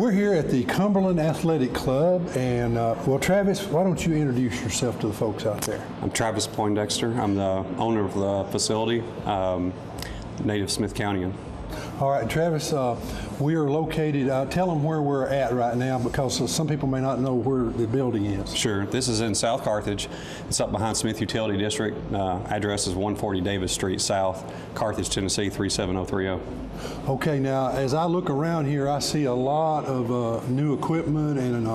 We're here at the Cumberland Athletic Club, and well, Travis, why don't you introduce yourself to the folks out there? I'm Travis Poindexter. I'm the owner of the facility, native Smith-Countian. All right, Travis, we are located, tell them where we're at right now, because some people may not know where the building is. Sure. This is in South Carthage. It's up behind Smith Utility District. Address is 140 Davis Street South, Carthage, Tennessee 37030. Okay, now as I look around here, I see a lot of new equipment, and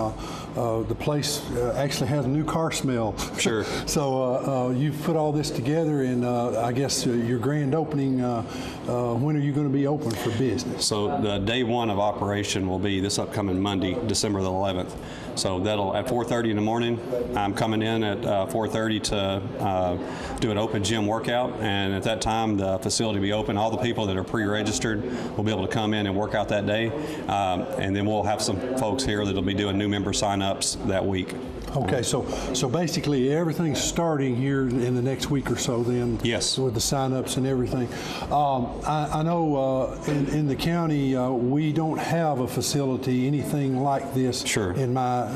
the place actually has a new car smell. Sure. So you've put all this together, and I guess your grand opening, when are you going to be open for business? So the day one of operation will be this upcoming Monday, December the 11th. So that'll at 4:30 in the morning. I'm coming in at 4:30 to do an open gym workout, and at that time the facility will be open. All the people that are pre-registered will be able to come in and work out that day, and then we'll have some folks here that'll be doing new member sign-ups that week. Okay, so basically everything's starting here in the next week or so then? Yes. With the sign-ups and everything. I know in the county we don't have a facility, anything like this. Sure. In my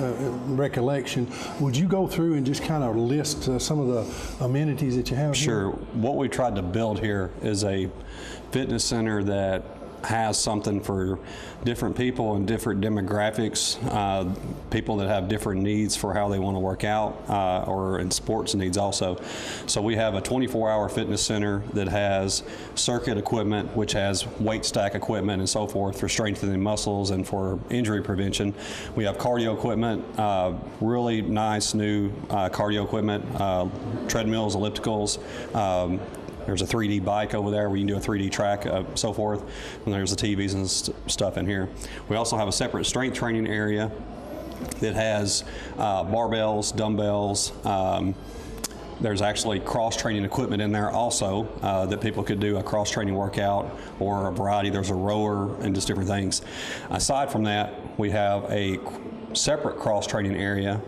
recollection. Would you go through and just kind of list some of the amenities that you have here? Sure. What we tried to build here is a fitness center that has something for different people and different demographics, people that have different needs for how they want to work out, or in sports needs also. So we have a 24-hour fitness center that has circuit equipment, which has weight stack equipment and so forth for strengthening muscles and for injury prevention. We have cardio equipment, really nice new cardio equipment, treadmills, ellipticals. There's a 3D bike over there where you can do a 3D track, so forth. And there's the TVs and stuff in here. We also have a separate strength training area that has barbells, dumbbells. There's actually cross-training equipment in there also that people could do a cross-training workout or a variety. There's a rower and just different things. Aside from that, we have a separate cross-training area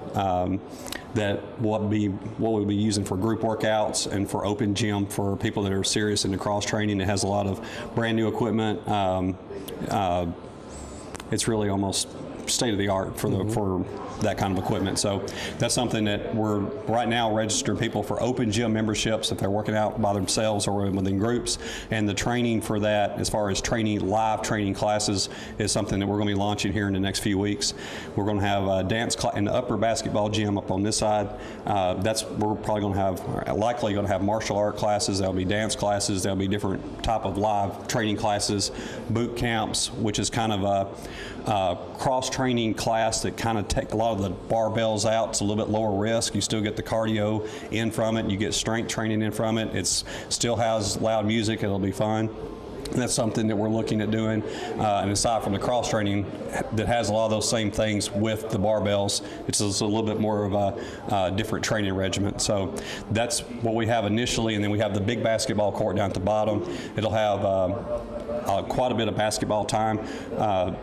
that what we'll be using for group workouts and for open gym for people that are serious into cross training. It has a lot of brand new equipment. It's really almost state of the art for for that kind of equipment. So that's something that we're right now registering people for open gym memberships if they're working out by themselves or within groups. And the training for that, as far as training, live training classes, is something that we're going to be launching here in the next few weeks. We're going to have a dance class in the upper basketball gym up on this side. We're probably going to have, likely going to have martial art classes. There'll be dance classes. There'll be different type of live training classes, boot camps, which is kind of a cross-training class that kind of take a lot of the barbells out. It's a little bit lower risk. You still get the cardio in from it. You get strength training in from it. It still has loud music. It'll be fun. And that's something that we're looking at doing. And aside from the cross training that has a lot of those same things with the barbells, it's just a little bit more of a different training regimen. So that's what we have initially. And then we have the big basketball court down at the bottom. It'll have quite a bit of basketball time.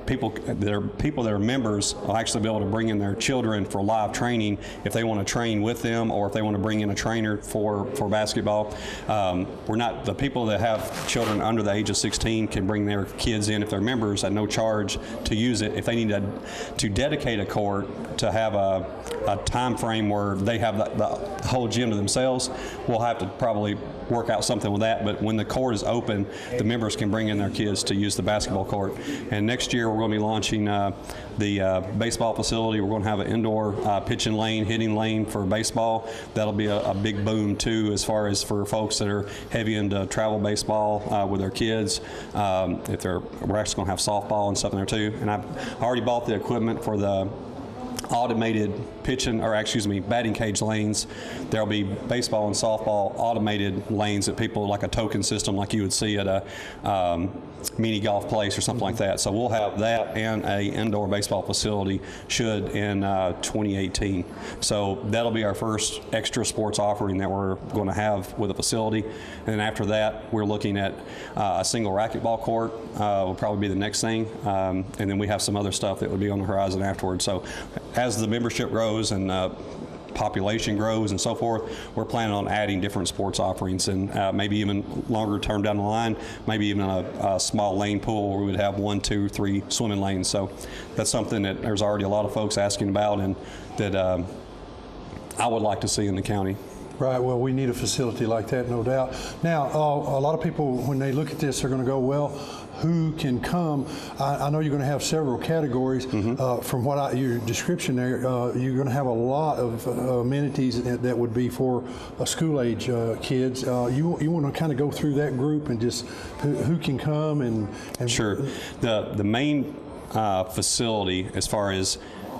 People that are members will actually be able to bring in their children for live training if they want to train with them, or if they want to bring in a trainer for basketball. The people that have children under the age of 16 can bring their kids in if they're members at no charge to use it. If they need to dedicate a court to have a time frame where they have the whole gym to themselves, we'll have to probably work out something with that. But when the court is open, the members can bring in their kids to use the basketball court. And next year we're going to be launching the baseball facility. We're going to have an indoor pitching lane, hitting lane for baseball. That'll be a big boom too, as far as for folks that are heavy into travel baseball with their kids. We're actually going to have softball and stuff in there too. And I've already bought the equipment for the automated batting cage lanes. There'll be baseball and softball automated lanes that people, like a token system like you would see at a mini golf place or something like that. So we'll have that and a indoor baseball facility in 2018. So that'll be our first extra sports offering that we're going to have with a facility. And then after that, we're looking at a single racquetball court will probably be the next thing. And then we have some other stuff that would be on the horizon afterwards. So as the membership grows and population grows and so forth, we're planning on adding different sports offerings, and maybe even longer term down the line, maybe even a small lane pool where we would have 1, 2, 3 swimming lanes. So that's something that there's already a lot of folks asking about, and that I would like to see in the county. Right, well, we need a facility like that, no doubt. Now, a lot of people, when they look at this, are going to go, well, who can come? I know you're going to have several categories. From what your description there, you're going to have a lot of amenities that would be for school-age kids. You want to kind of go through that group and just who can come and Sure. The main facility, as far as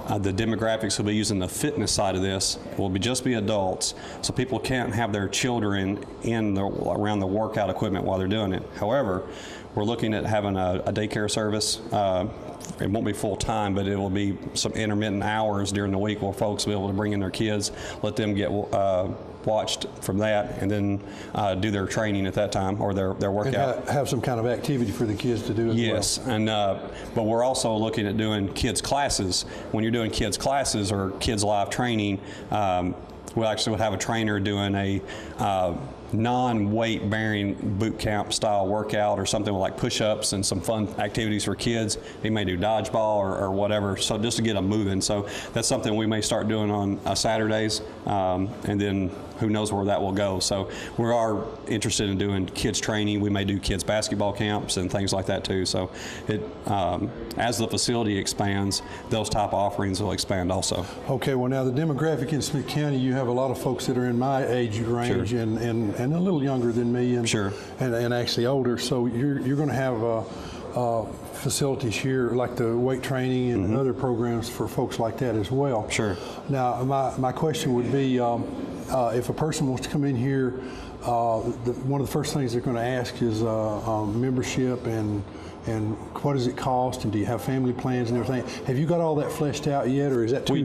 the demographics will be using the fitness side of this will just be adults, so people can't have their children around the workout equipment while they're doing it. However, we're looking at having a daycare service. It won't be full time, but it will be some intermittent hours during the week where folks will be able to bring in their kids, let them get watched from that, and then do their training at that time or their workout. And have some kind of activity for the kids to do as well. Yes, and but we're also looking at doing kids classes. When you're doing kids classes or kids live training, we actually would have a trainer doing a non-weight bearing boot camp style workout or something like push-ups and some fun activities for kids. He may do dodgeball or whatever, so just to get them moving. So that's something we may start doing on Saturdays, and then who knows where that will go. So we are interested in doing kids training. We may do kids basketball camps and things like that too. So it, as the facility expands, those type of offerings will expand also. Okay, well now the demographic in Smith County, you have a lot of folks that are in my age range. Sure. and a little younger than me, and Sure. and actually older. So you're going to have facilities here like the weight training and other programs for folks like that as well. Sure. Now my question would be, if a person wants to come in here, one of the first things they're going to ask is membership and what does it cost, and do you have family plans and everything? Have you got all that fleshed out yet, or is that too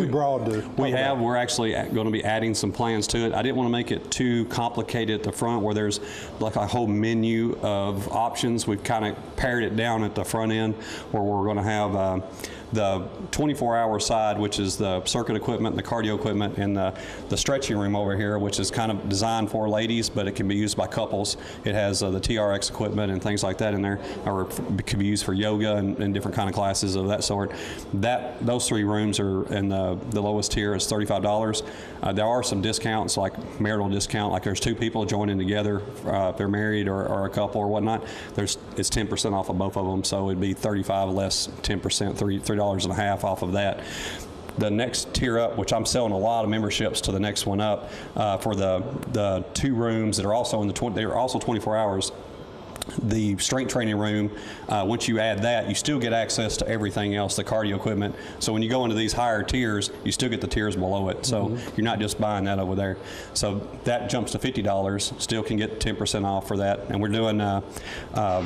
broad to talk about? We're actually going to be adding some plans to it. I didn't want to make it too complicated at the front where there's like a whole menu of options. We've kind of pared it down at the front end where we're going to have the 24-hour side, which is the circuit equipment, the cardio equipment, and the stretching room over here, which is kind of designed for ladies, but it can be used by couples. It has the TRX equipment and things like that in there, or it can be used for yoga and different kind of classes of that sort. Those 3 rooms are in the lowest tier is $35. There are some discounts, like marital discount, like there's 2 people joining together, if they're married or a couple or whatnot. It's 10% off of both of them, so it'd be $35 less 10%, $3.50 off of that. The next tier up, which I'm selling a lot of memberships to the next one up, for the 2 rooms that are also they're also 24 hours. The strength training room, once you add that, you still get access to everything else, the cardio equipment. So when you go into these higher tiers, you still get the tiers below it. So you're not just buying that over there. So that jumps to $50, still can get 10% off for that. And we're doing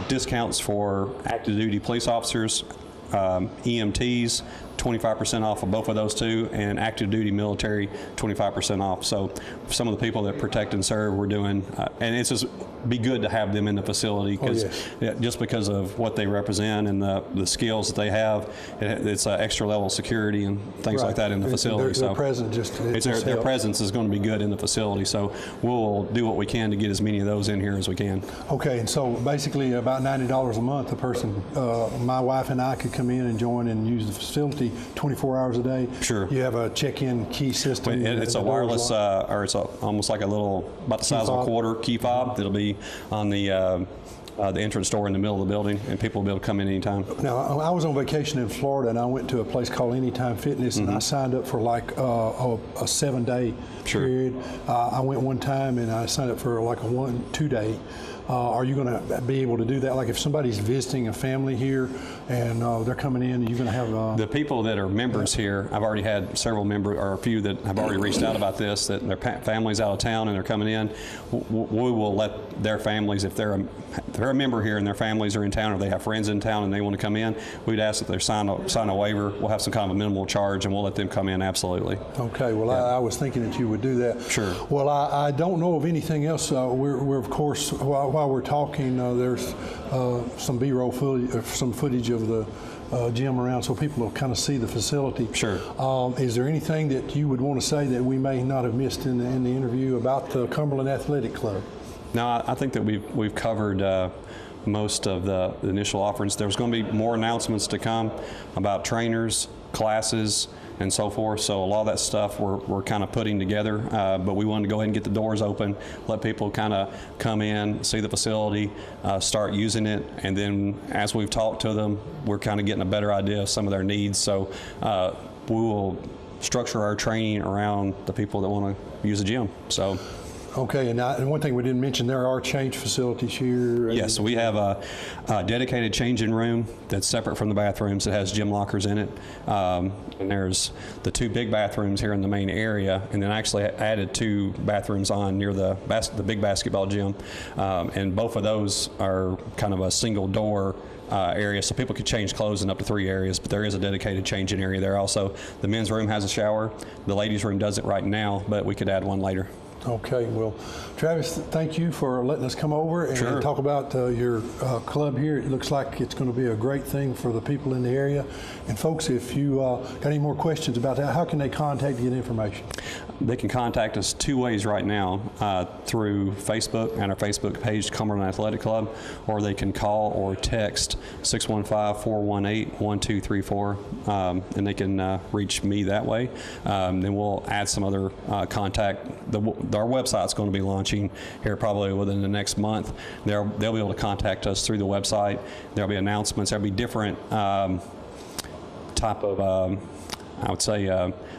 discounts for active duty police officers, EMTs, 25% off of both of those 2, and active duty military 25% off. So some of the people that protect and serve, we're doing, and it's just be good to have them in the facility because just because of what they represent and the skills that they have, it's an extra level of security and things like that in the facility. Their presence their presence is going to be good in the facility. So we'll do what we can to get as many of those in here as we can. Okay, and so basically about $90 a month, a person, my wife and I could come in and join and use the facility 24 hours a day. Sure. You have a check-in key system. It's a wireless, or it's almost like a little, about the size of a quarter key fob that'll be on the entrance door in the middle of the building, and people will be able to come in anytime. Now, I was on vacation in Florida, and I went to a place called Anytime Fitness, and I signed up for like a 7-day period. I went one time, and I signed up for like a 1-2 day. Are you going to be able to do that? Like if somebody's visiting a family here and they're coming in, you're going to have... The people that are members here, I've already had several members, or a few that have already reached out about this, that their family's out of town and they're coming in. We will let their families, if they're a member here and their families are in town or they have friends in town and they want to come in, we'd ask that they sign a waiver. We'll have some kind of a minimal charge and we'll let them come in, absolutely. Okay, well, I was thinking that you would do that. Sure. Well, I don't know of anything else. We're of course, while we're talking, there's some B-roll footage, some footage of gym around so people will kind of see the facility. Sure. Is there anything that you would want to say that we may not have missed in the interview about the Cumberland Athletic Club? No, I think that we've covered most of the initial offerings. There's going to be more announcements to come about trainers, classes, and so forth. So a lot of that stuff we're kind of putting together, but we wanted to go ahead and get the doors open, let people kind of come in, see the facility, start using it, and then as we've talked to them, we're kind of getting a better idea of some of their needs. So we will structure our training around the people that want to use the gym. So. Okay, and one thing we didn't mention, there are change facilities here. Yes, we have a dedicated changing room that's separate from the bathrooms. It has gym lockers in it. And there's the 2 big bathrooms here in the main area, and then actually added 2 bathrooms on near the big basketball gym. And both of those are kind of a single door area, so people could change clothes in up to 3 areas, but there is a dedicated changing area there also. The men's room has a shower. The ladies' room doesn't right now, but we could add one later. Okay, well, Travis, thank you for letting us come over and talk about your club here. It looks like it's going to be a great thing for the people in the area. And folks, if you got any more questions about that, how can they contact to get information? They can contact us 2 ways right now, through Facebook and our Facebook page, Cumberland Athletic Club, or they can call or text 615-418-1234, and they can reach me that way. Then we'll add some other contact. Our website's going to be launching here probably within the next month. They'll be able to contact us through the website. There'll be announcements. There'll be different type of, I would say,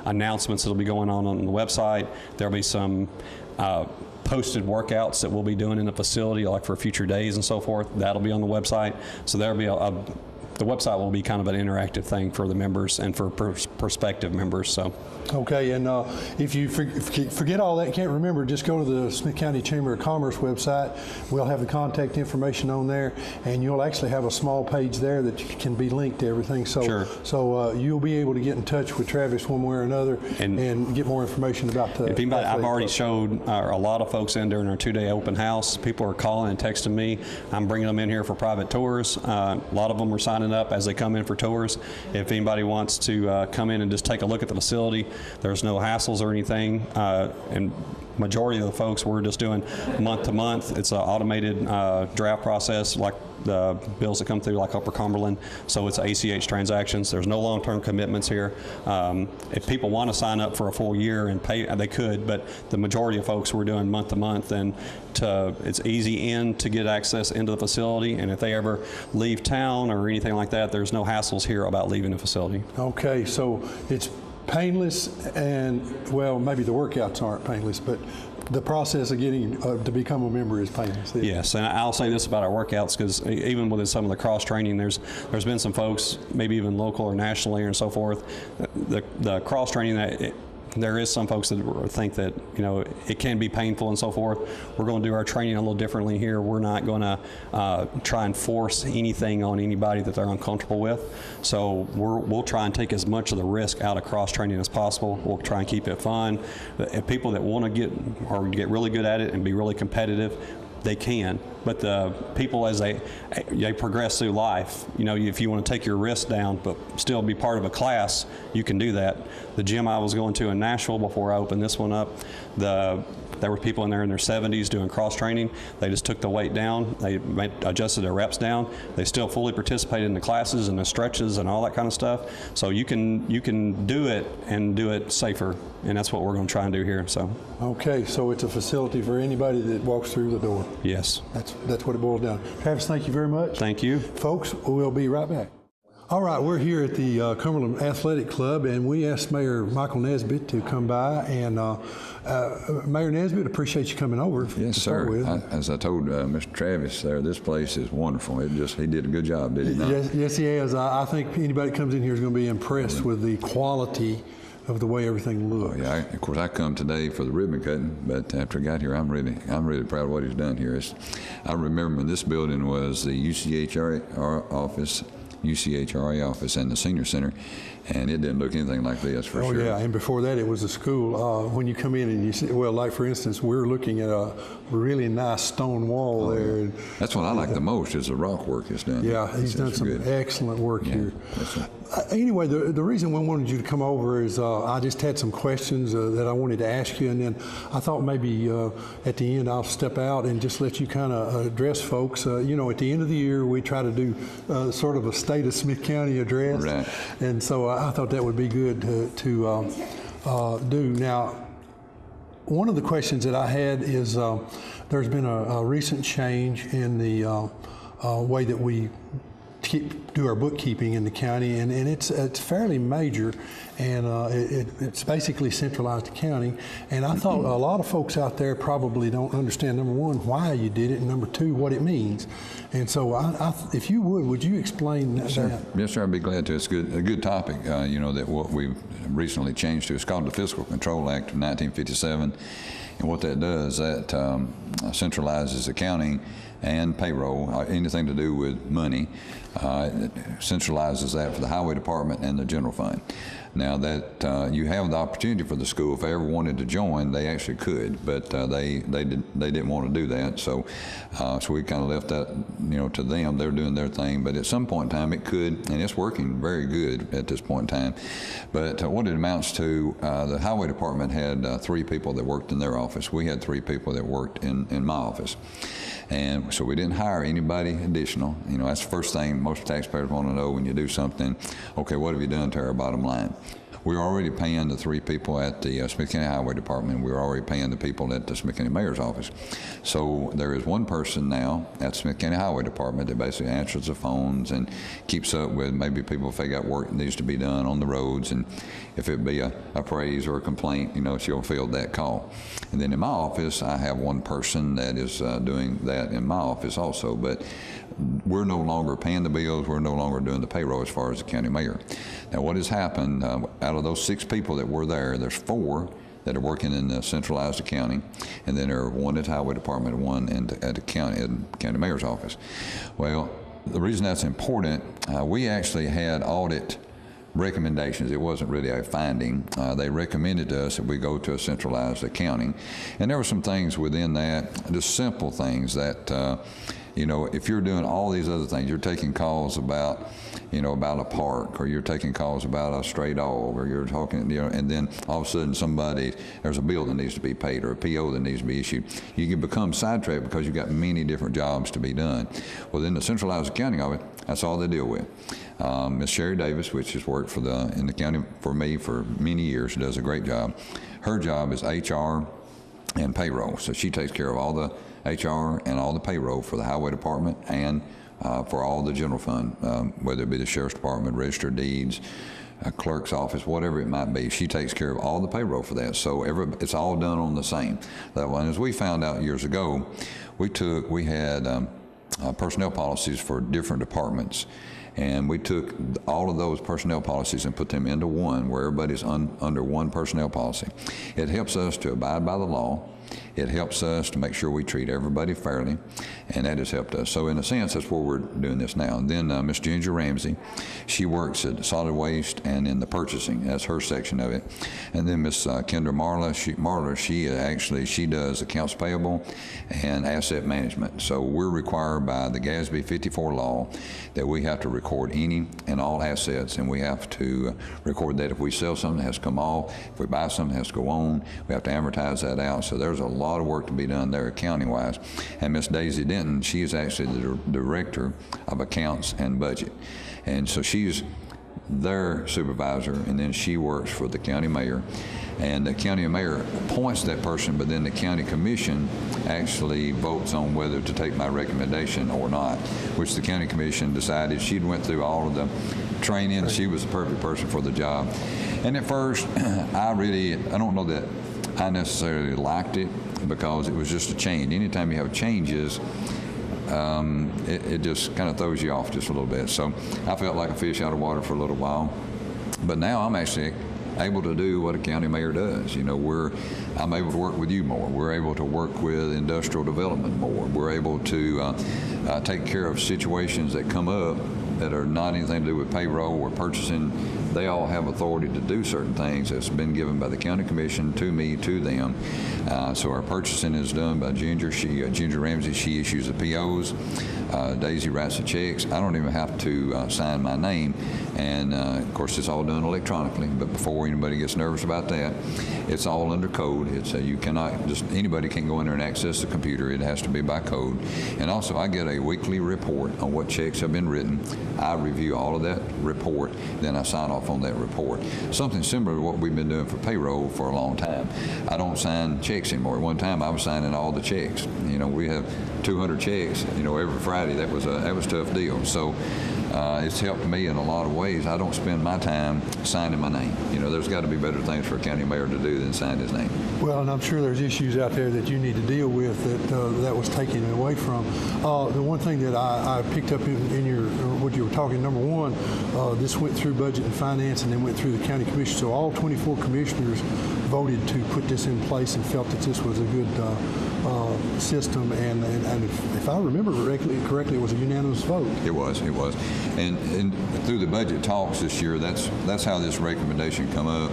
announcements that'll be going on the website. There'll be some posted workouts that we'll be doing in the facility, like for future days and so forth. That'll be on the website. So there'll be the website will be kind of an interactive thing for the members and for prospective members. So. Okay, and if you forget all that, can't remember, just go to the Smith County Chamber of Commerce website. We'll have the contact information on there, and you'll actually have a small page there that can be linked to everything. So, sure. So you'll be able to get in touch with Travis one way or another and get more information about the. If anybody, I've already showed a lot of folks in during our 2-day open house. People are calling and texting me. I'm bringing them in here for private tours. A lot of them are signing up as they come in for tours. If anybody wants to come in and just take a look at the facility, there's no hassles or anything, and majority of the folks we're just doing month to month. It's an automated draft process, like the bills that come through like Upper Cumberland, so it's ACH transactions. There's no long-term commitments here. If people want to sign up for a full year and pay, they could, but the majority of folks we're doing month to month, and it's easy to get access into the facility, and if they ever leave town or anything like that, there's no hassles here about leaving the facility. Okay, so it's painless, and well, maybe the workouts aren't painless, but the process of getting to become a member is painless. Yes, and I'll say this about our workouts, because even with some of the cross training, there's been some folks, maybe even local or nationally and so forth, the cross training that. There is some folks that think that, you know, it can be painful and so forth. We're going to do our training a little differently here. We're not going to try and force anything on anybody that they're uncomfortable with. So we'll try and take as much of the risk out of cross training as possible. We'll try and keep it fun. If people that want to get really good at it and be really competitive, they can, but the people as they progress through life, you know, if you want to take your risk down but still be part of a class, you can do that. The gym I was going to in Nashville before I opened this one up, there were people in there in their 70s doing cross training. They just took the weight down. They adjusted their reps down. They still fully participated in the classes and the stretches and all that kind of stuff. So you can do it and do it safer, and that's what we're going to try and do here. So. Okay, so it's a facility for anybody that walks through the door. Yes. That's what it boils down. Travis, thank you very much. Thank you. Folks, we'll be right back. All right, we're here at the Cumberland Athletic Club, and we asked Mayor Michael Nesbitt to come by. And Mayor Nesbitt, appreciate you coming over. Yes, sir. As I told Mr. Travis there, this place is wonderful. He did a good job, did he not? Yes, he has. I think anybody that comes in here is going to be impressed with the quality of the way everything looks. Oh, yeah, of course, I come today for the ribbon cutting, but after I got here, I'm really proud of what he's done here. I remember when this building was the UCHR office. UCHRA office and the senior center, and it didn't look anything like this for sure. Oh yeah, and before that it was a school. When you come in and you see, well, like for instance, we're looking at a really nice stone wall there. And, that's what I like the most is the rock work it's done. yeah, he's done some good. excellent work here. That's right. Anyway, the reason we wanted you to come over is I just had some questions that I wanted to ask you, and then I thought maybe at the end I'll step out and just let you kind of address folks. You know, at the end of the year we try to do sort of a state of Smith County address, Right. and so I thought that would be good to do. Now, one of the questions that I had is there's been a recent change in the way that we do our bookkeeping in the county, and it's fairly major, and it's basically centralized accounting. And I thought a lot of folks out there probably don't understand, number one, why you did it, and number two, what it means. And so if you would you explain that? Yes, sir, I'd be glad to. It's a good topic, you know, that what we've recently changed to. It's called the Fiscal Control Act of 1957, and what that does, that centralizes accounting and payroll, anything to do with money. It centralizes that for the highway department and the general fund. Now that you have the opportunity for the school, if they ever wanted to join, they actually could, but they didn't want to do that. So so we kind of left that, you know, to them. They're doing their thing, but at some point in time it could, and it's working very good at this point in time. But what it amounts to, the highway department had 3 people that worked in their office. We had 3 people that worked in my office. And so we didn't hire anybody additional. You know, that's the first thing most taxpayers want to know when you do something. Okay, what have you done to our bottom line? We're already paying the 3 people at the Smith County Highway Department. We're already paying the people at the Smith County Mayor's office. So there is one person now at Smith County Highway Department that basically answers the phones and keeps up with maybe people if they got work that needs to be done on the roads, and if it be a praise or a complaint, you know, she'll field that call. And then in my office, I have one person that is doing that in my office also, but we're no longer paying the bills, we're no longer doing the payroll as far as the county mayor. Now what has happened, out of those 6 people that were there, there's 4 that are working in the centralized accounting, and then there are 1 at the highway department and 1 at the county mayor's office. Well, the reason that's important, we actually had audit recommendations. It wasn't really a finding. They recommended to us that we go to a centralized accounting, and there were some things within that, just simple things that you know, if you're doing all these other things, you're taking calls about, you know, about a park, or you're taking calls about a stray dog, or you're talking, you know, and then all of a sudden there's a bill that needs to be paid or a PO that needs to be issued. You can become sidetracked because you've got many different jobs to be done. Well, then the centralized accounting of it, that's all they deal with. Miss Sherry Davis, which has worked in the county for me for many years, does a great job. Her job is HR and payroll, so she takes care of all the HR and all the payroll for the highway department and for all the general fund, whether it be the sheriff's department, register of deeds, clerk's office, whatever it might be. She takes care of all the payroll for that. So it's all done on the same level. And as we found out years ago, we had personnel policies for different departments. And we took all of those personnel policies and put them into one, where everybody's under one personnel policy. It helps us to abide by the law. It helps us to make sure we treat everybody fairly, and that has helped us. So in a sense, that's where we're doing this now. And then Miss Ginger Ramsey, she works at solid waste and in the purchasing. That's her section of it. And then Miss Kendra Marler, she does accounts payable and asset management. So we're required by the GASB 54 law that we have to record any and all assets, and we have to record that if we sell something, it has to come off. If we buy something, it has to go on. We have to amortize that out. So there's a lot of work to be done there accounting-wise. And Miss Daisy Denton, she is actually the director of accounts and budget. And so she's their supervisor, and then she works for the county mayor. And the county mayor appoints that person, but then the county commission actually votes on whether to take my recommendation or not, which the county commission decided. She went through all of the training. She was the perfect person for the job. And at first, I don't know that I necessarily liked it, because it was just a change. Anytime you have changes, it just kind of throws you off just a little bit. So I felt like a fish out of water for a little while. But now I'm actually able to do what a county mayor does. You know, I'm able to work with you more. We're able to work with industrial development more. We're able to take care of situations that come up that are not anything to do with payroll or purchasing, they all have authority to do certain things that's been given by the county commission to me, to them. So our purchasing is done by Ginger. Ginger Ramsey, she issues the POs. Daisy writes the checks. I don't even have to sign my name. And of course, it's all done electronically. But before anybody gets nervous about that, it's all under code. It's you cannot just anybody can go in there and access the computer. It has to be by code. And also, I get a weekly report on what checks have been written. I review all of that report. Then I sign off on that report. Something similar to what we've been doing for payroll for a long time. I don't sign checks anymore. At one time, I was signing all the checks. You know, we have 200 checks. You know, every Friday. That was a tough deal. So. It's helped me in a lot of ways. I don't spend my time signing my name. You know, there's got to be better things for a county mayor to do than sign his name. Well, and I'm sure there's issues out there that you need to deal with that was taken away from. The one thing that I picked up in your what you were talking, number one, this went through Budget and Finance and then went through the county commission. So all 24 commissioners voted to put this in place and felt that this was a good system. And if I remember correctly, it was a unanimous vote. It was. And through the budget talks this year, that's how this recommendation come up.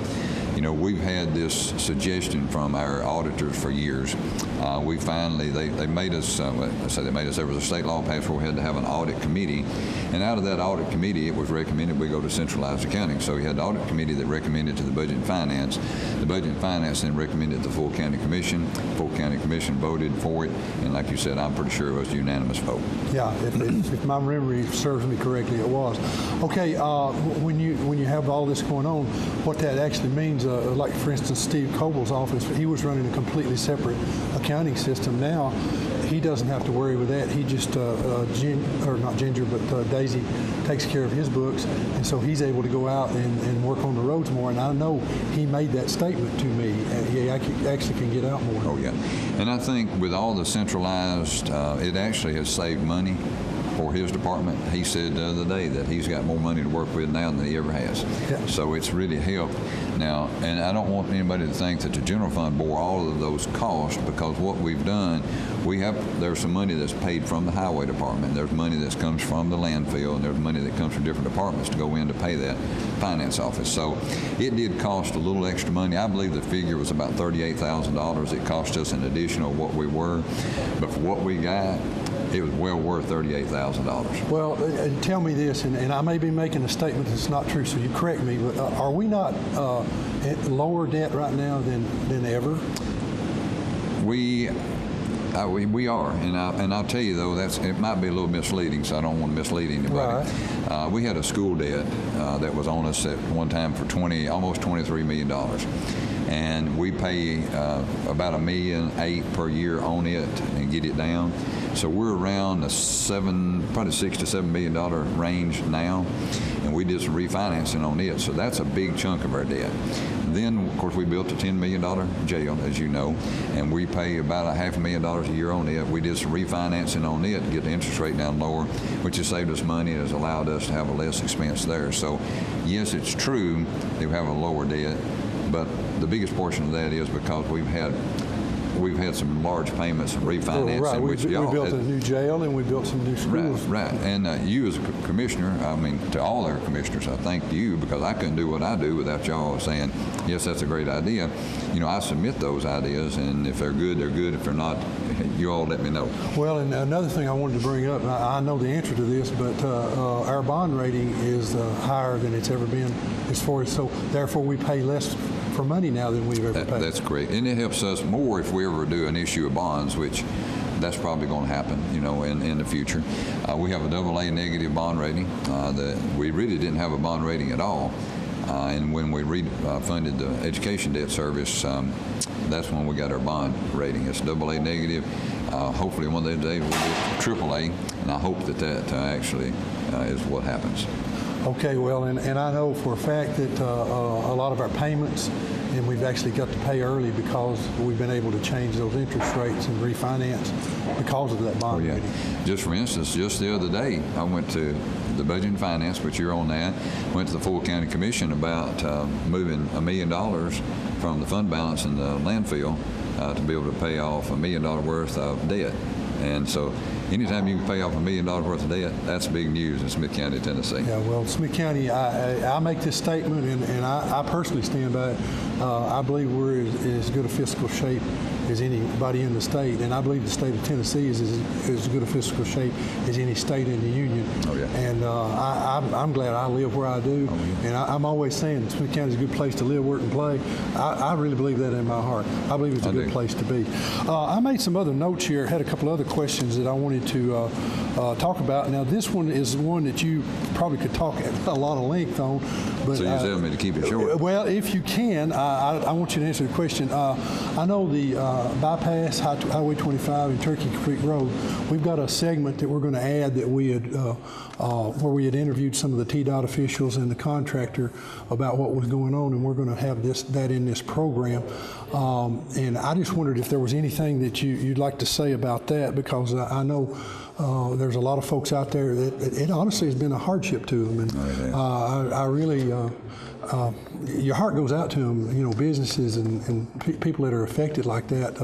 You know, we've had this suggestion from our auditors for years. We finally, they made us, there was a state law passed where we had to have an audit committee. And out of that audit committee, it was recommended we go to centralized accounting. So we had the audit committee that recommended to the Budget and Finance. The Budget and Finance then recommended to the full county commission. Full county commission voted for it. And like you said, I'm pretty sure it was a unanimous vote. Yeah, if my memory serves me correctly, it was. Okay, when you have all this going on, what that actually means, like for instance, Steve Coble's office, he was running a completely separate accounting system. Now, he doesn't have to worry with that. He just, not Ginger, but Daisy takes care of his books, and so he's able to go out and work on the roads more. And I know he made that statement to me. He actually can get out more. Oh yeah, and I think with all the centralized, it actually has saved money for his department. He said the other day that he's got more money to work with now than he ever has. Yeah. So it's really helped. Now, and I don't want anybody to think that the general fund bore all of those costs, because what we've done, there's some money that's paid from the highway department. There's money that comes from the landfill, and there's money that comes from different departments to go in to pay that finance office. So it did cost a little extra money. I believe the figure was about $38,000. It cost us an additional what we were, but for what we got, it was well worth $38,000. Well, tell me this, and I may be making a statement that's not true, so you correct me, but are we not at lower debt right now than ever? We are, and I'll tell you though, it might be a little misleading, so I don't want to mislead anybody. Right. We had a school debt that was on us at one time for almost $23 million. And we pay about $1.8 million per year on it and get it down. So we're around the probably $6 to $7 million range now, and we did some refinancing on it. So that's a big chunk of our debt. Then, of course, we built a $10 million jail, as you know, and we pay about $500,000 a year on it. We did some refinancing on it to get the interest rate down lower, which has saved us money and has allowed us to have a less expense there. So, yes, it's true that we have a lower debt, but the biggest portion of that is because we've had some large payments and refinancing. Right. We built a new jail and we built some new schools. Right. And you as a commissioner, to all our commissioners, I thank you, because I couldn't do what I do without y'all saying, yes, that's a great idea. You know, I submit those ideas, and if they're good, they're good. If they're not, you all let me know. Well, and another thing I wanted to bring up, I know the answer to this, but our bond rating is higher than it's ever been so therefore we pay less for money now than we've ever paid. That's great. And it helps us more if we ever do an issue of bonds, which that's probably going to happen, in the future. We have a AA negative bond rating. We really didn't have a bond rating at all. And when we funded the education debt service, that's when we got our bond rating. It's AA negative. Hopefully one of those days we'll get AAA, and I hope that actually is what happens. Okay, well, and I know for a fact that a lot of our payments, and we've actually got to pay early because we've been able to change those interest rates and refinance because of that bond rating. Just for instance, just the other day, I went to the Budget and Finance, which you're on that, went to the full county commission about moving $1 million from the fund balance in the landfill to be able to pay off $1 million worth of debt. And so anytime you can pay off $1 million worth of debt, that's big news in Smith County, Tennessee. Yeah, well, Smith County, I make this statement, and I personally stand by it. I believe we're in as good a fiscal shape as anybody in the state, and I believe the state of Tennessee is as good a fiscal shape as any state in the union. Oh, yeah. And I'm glad I live where I do, and I'm always saying Smith County is a good place to live, work, and play. I really believe that in my heart. I believe it's a good place to be. I made some other notes here, had a couple other questions that I wanted to talk about. Now, this one is one that you probably could talk at a lot of length on. But, so you're telling me to keep it short? Well, if you can, I want you to answer the question. I know the bypass Highway 25 and Turkey Creek Road, we've got a segment that we're going to add that we had, where we had interviewed some of the TDOT officials and the contractor about what was going on, and we're going to have that in this program. And I just wondered if there was anything that you'd like to say about that, because I know there's a lot of folks out there that it honestly has been a hardship to them, and I really, your heart goes out to them, you know, businesses and people that are affected like that.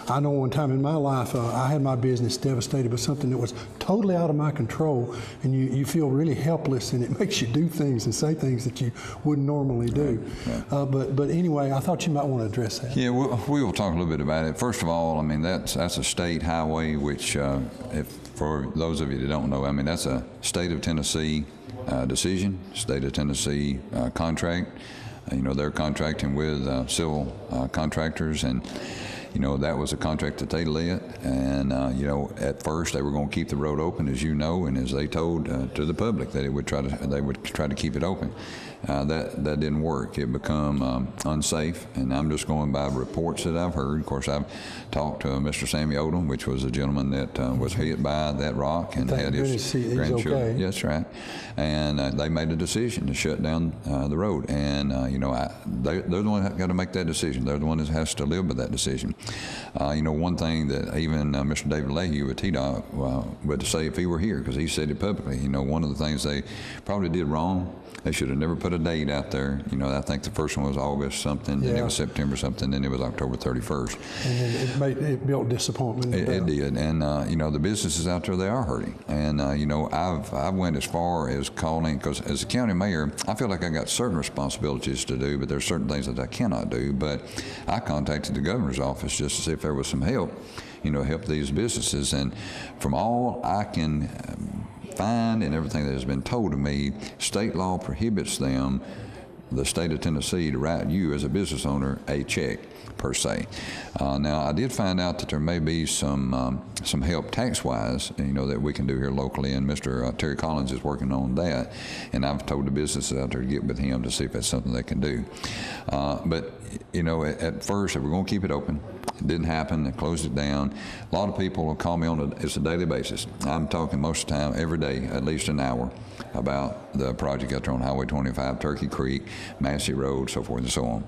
I know one time in my life, I had my business devastated by something that was totally out of my control, and you feel really helpless, and it makes you do things and say things that you wouldn't normally do. Right. But anyway, I thought you might want to address that. Yeah, we will talk a little bit about it. First of all, I mean, that's a state highway, which for those of you that don't know, I mean, that's a state of Tennessee decision, state of Tennessee contract. You know, they're contracting with civil contractors, and you know, that was a contract that they let, and you know, at first they were going to keep the road open, as you know, and as they told to the public that they would try to keep it open. That didn't work. It become unsafe, and I'm just going by reports that I've heard. Of course, I've talked to Mr. Sammy Odom, which was a gentleman that was hit by that rock and had his grandchildren. Okay. Yes, right. And they made a decision to shut down the road, and you know, they're the one that got to make that decision. They're the one that has to live with that decision. You know, one thing that even Mr. David Leahy with TDOT would say if he were here, because he said it publicly. You know, one of the things they probably did wrong, they should have never put a date out there. You know, I think the first one was August something, then it was September something, then it was October 31st. And then it built disappointment. It did, and you know, the businesses out there, they are hurting. And you know, I went as far as calling, because as a county mayor, I feel like I got certain responsibilities to do, but there's certain things that I cannot do. But I contacted the governor's office just to see if there was some help, you know, help these businesses. And from all I can find and everything that has been told to me, state law prohibits them, the state of Tennessee, to write you as a business owner a check per se. Now, I did find out that there may be some help tax-wise, you know, that we can do here locally, and Mr. Terry Collins is working on that, and I've told the businesses out there to get with him to see if that's something they can do. But you know, at first, they were going to keep it open. It didn't happen. They closed it down. A lot of people will call me on it's a daily basis. I'm talking most of the time, every day, at least an hour, about the project out there on Highway 25, Turkey Creek, Massey Road, so forth and so on.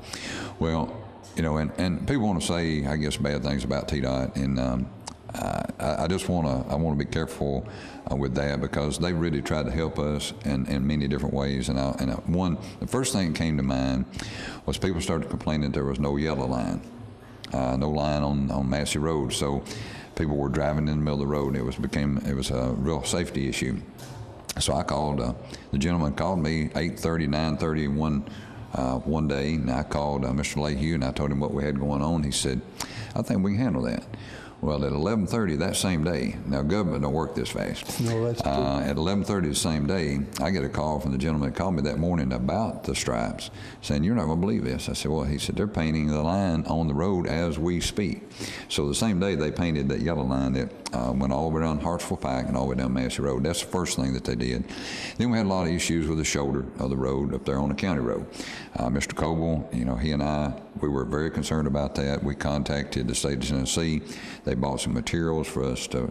Well, you know, and people want to say, I guess, bad things about TDOT, and I just want to be careful with that, because they really tried to help us in many different ways. The first thing that came to mind was people started complaining there was no yellow line. No line on Massey Road, so people were driving in the middle of the road, and it was a real safety issue. So I called, the gentleman called me 8:30, 9:30 one day, and I called Mr. Leahy, and I told him what we had going on. He said, I think we can handle that. Well, at 11:30 that same day, now government don't work this fast. No, that's true. At 11:30 the same day, I get a call from the gentleman that called me that morning about the stripes, saying, you're not going to believe this. I said, well, he said, they're painting the line on the road as we speak. So the same day they painted that yellow line that went all the way down Hartsville Pike and all the way down Massey Road. That's the first thing that they did. Then we had a lot of issues with the shoulder of the road up there on the county road. Mr. Coble, you know, he and I, we were very concerned about that. We contacted the state of Tennessee. They bought some materials for us to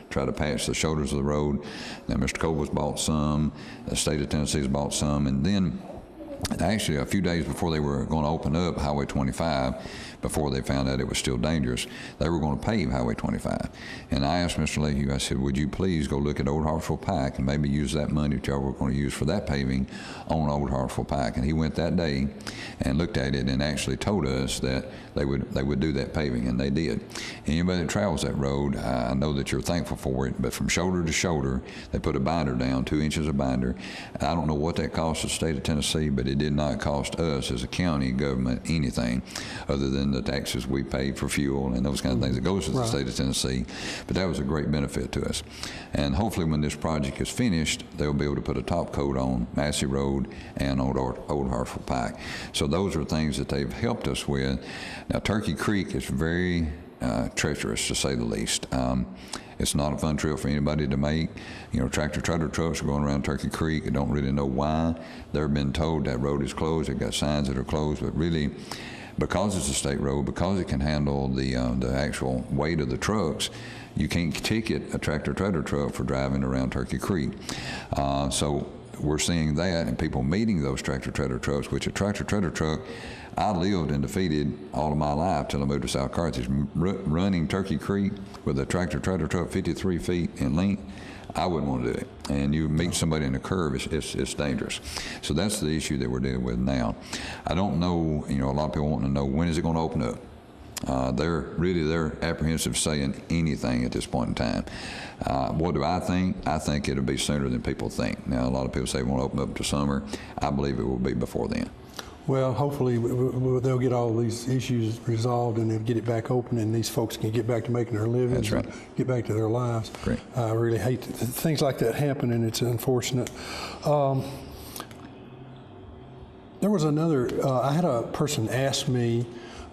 try to patch the shoulders of the road. Now, Mr. Coble's bought some, the state of Tennessee's bought some, and then actually a few days before they were going to open up Highway 25, before they found out it was still dangerous, they were going to pave Highway 25. And I asked Mr. Leahy, I said, would you please go look at Old Hartsville Pike and maybe use that money that y'all were going to use for that paving on Old Hartsville Pike? And he went that day and looked at it and actually told us that they would do that paving, and they did. Anybody that travels that road, I know that you're thankful for it, but from shoulder to shoulder, they put a binder down, 2 inches of binder. I don't know what that cost the state of Tennessee, but it did not cost us as a county government anything other than the taxes we paid for fuel and those kind of things that goes to the state of Tennessee. But that was a great benefit to us. And hopefully when this project is finished, they'll be able to put a top coat on Massey Road and Old Hartsville Pike. So those are things that they've helped us with. Now, Turkey Creek is very treacherous, to say the least. It's not a fun trip for anybody to make. You know, tractor-trailer trucks are going around Turkey Creek and don't really know why. They've been told that road is closed. They've got signs that are closed, but really, because it's a state road, because it can handle the actual weight of the trucks, you can't ticket a tractor-trailer truck for driving around Turkey Creek. So we're seeing that, and people meeting those tractor-trailer trucks, which a tractor-trailer truck, I lived and defeated all of my life till I moved to South Carthage. Running Turkey Creek with a tractor-trailer truck 53 feet in length, I wouldn't want to do it. And you meet somebody in a curve, it's dangerous. So that's the issue that we're dealing with now. I don't know, you know, a lot of people want to know, when is it going to open up? They're apprehensive saying anything at this point in time. What do I think? I think it'll be sooner than people think. Now, a lot of people say we want to open up to summer. I believe it will be before then. Well, hopefully they'll get all these issues resolved and they'll get it back open, and these folks can get back to making their living. That's right. Get back to their lives. Great. I really hate things like that happen, and it's unfortunate. There was another, I had a person ask me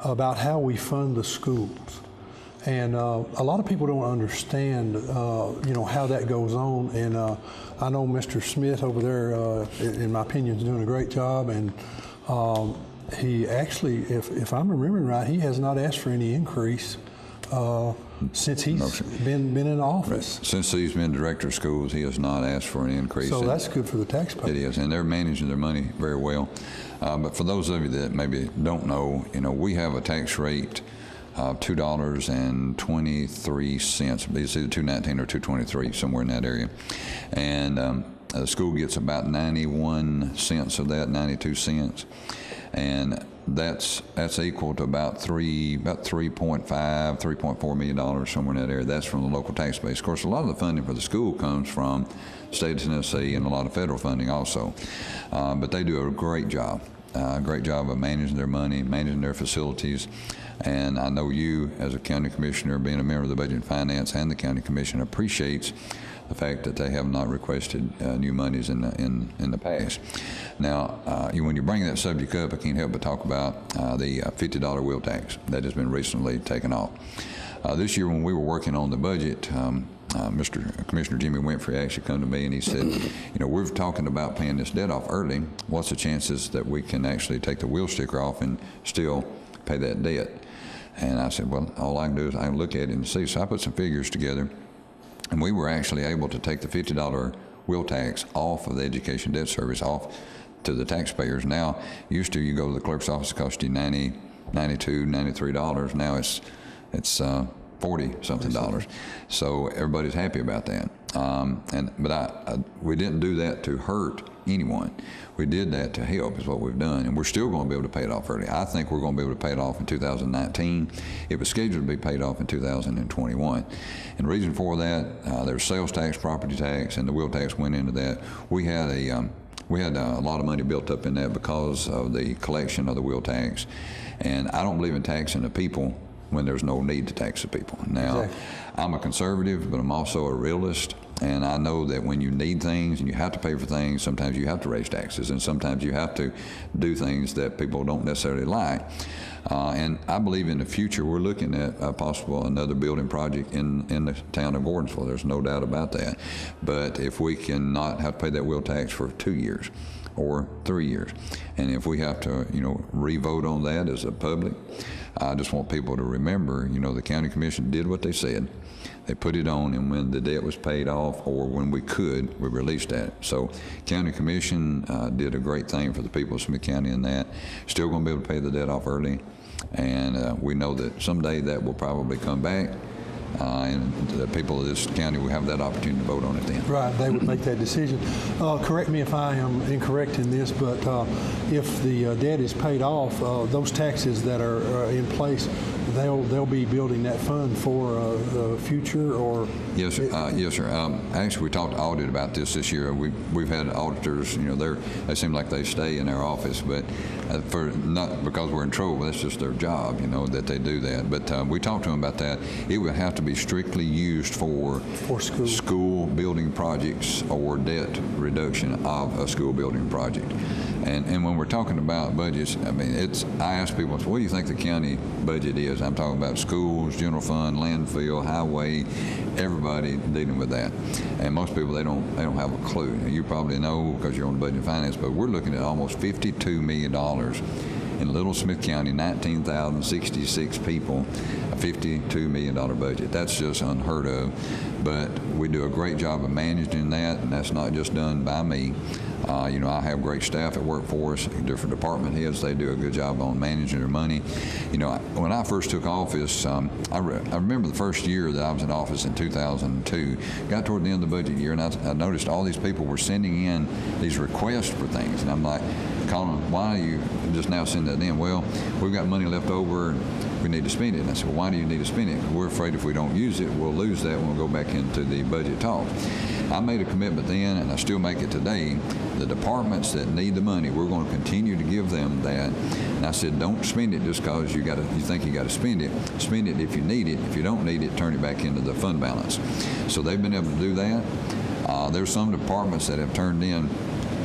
about how we fund the schools. And a lot of people don't understand, you know, how that goes on. And I know Mr. Smith over there, in my opinion, is doing a great job. And he actually, if I'm remembering right, he has not asked for any increase since he's been in office. Since he's been director of schools, he has not asked for an increase. So that's good for the taxpayer. It is, and they're managing their money very well. But for those of you that maybe don't know, you know, we have a tax rate of $2.23. It's either $2.19 or $2.23, somewhere in that area. And the school gets about 91 cents of that, 92 cents. And that's equal to about $3.4 million, somewhere in that area. That's from the local tax base. Of course, a lot of the funding for the school comes from the state of Tennessee and a lot of federal funding also. But they do a great job of managing their money, managing their facilities. And I know you, as a county commissioner, being a member of the Budget and Finance and the county commission, appreciates the fact that they have not requested new monies in the past. Now, when you bring that subject up, I can't help but talk about the $50 wheel tax that has been recently taken off. This year, when we were working on the budget, Mr. Commissioner Jimmy Winfrey actually come to me and he said, you know, we're talking about paying this debt off early. What's the chances that we can actually take the wheel sticker off and still pay that debt? And I said, well, all I can do is I can look at it and see. So I put some figures together, and we were actually able to take the $50 wheel tax off of the education debt service, off to the taxpayers. Now, used to, you go to the clerk's office, it cost you $90, $92, $93. Now it's $40-something dollars. So everybody's happy about that. But we didn't do that to hurt anyone. We did that to help, is what we've done, and we're still going to be able to pay it off early. I think we're going to be able to pay it off in 2019. It was scheduled to be paid off in 2021. And the reason for that, there's sales tax, property tax, and the wheel tax went into that. We had a lot of money built up in that because of the collection of the wheel tax. And I don't believe in taxing the people when there's no need to tax the people. Now, exactly. I'm a conservative, but I'm also a realist, and I know that when you need things and you have to pay for things, sometimes you have to raise taxes, and sometimes you have to do things that people don't necessarily like. And I believe in the future we're looking at another building project in the town of Gordonsville. There's no doubt about that. But if we can not have to pay that wheel tax for 2 years, or 3 years. And if we have to, re-vote on that as a public, I just want people to remember, the county commission did what they said. They put it on, and when the debt was paid off, or when we could, we released that. So county commission did a great thing for the people of Smith County in that. Still going to be able to pay the debt off early, and we know that someday that will probably come back. And the people of this county will have that opportunity to vote on it then. Right, they would make that decision. Correct me if I am incorrect in this, but if the debt is paid off, those taxes that are in place, they'll be building that fund for the future, or? Yes, sir. Yes, sir. Actually, we talked to audit about this year. We've had auditors. They seem like they stay in their office, but for not because we're in trouble. That's just their job, that they do that. But we talked to them about that. It would have to be strictly used for school building projects or debt reduction of a school building project. And when we're talking about budgets, I ask people, what do you think the county budget is? I'm talking about schools, general fund, landfill, highway, everybody dealing with that. And most people, they don't have a clue. You probably know because you're on the budget and finance, but we're looking at almost $52 million in Little Smith County, 19,066 people, a $52 million budget. That's just unheard of. But we do a great job of managing that, and that's not just done by me. I have great staff that work for us, different department heads. They do a good job on managing their money. When I first took office, I remember the first year that I was in office in 2002, got toward the end of the budget year, and I noticed all these people were sending in these requests for things. And I'm like, Colin, why are you just now sending that in? Well, we've got money left over, and we need to spend it. And I said, well, why do you need to spend it? We're afraid if we don't use it, we'll lose that when we go back into the budget talk. I made a commitment then, and I still make it today. The departments that need the money, we're going to continue to give them that. And I said, don't spend it just because you think you got to spend it. Spend it if you need it. If you don't need it, turn it back into the fund balance. So they've been able to do that. There's some departments that have turned in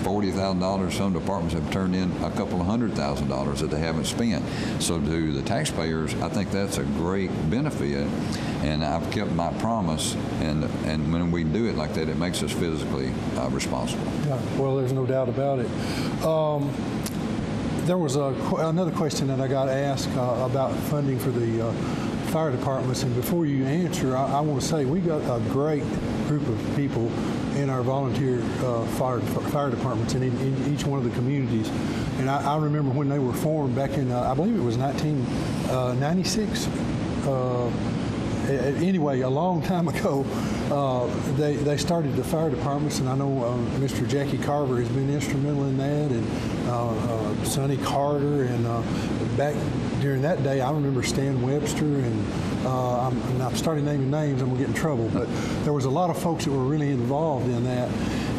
$40,000. Some departments have turned in a couple of $100,000 that they haven't spent. So to the taxpayers, I think that's a great benefit, and I've kept my promise. And when we do it like that, it makes us physically responsible. Yeah, well, there's no doubt about it. There was another question that I got asked about funding for the fire departments, and before you answer, I want to say we got a great group of people in our volunteer fire departments in each one of the communities. And I remember when they were formed back in, I believe it was 1996. Anyway, a long time ago, they started the fire departments, and I know Mr. Jackie Carver has been instrumental in that, and Sonny Carter, and back during that day, I remember Stan Webster, and I'm starting naming names, I'm going to get in trouble, but there was a lot of folks that were really involved in that,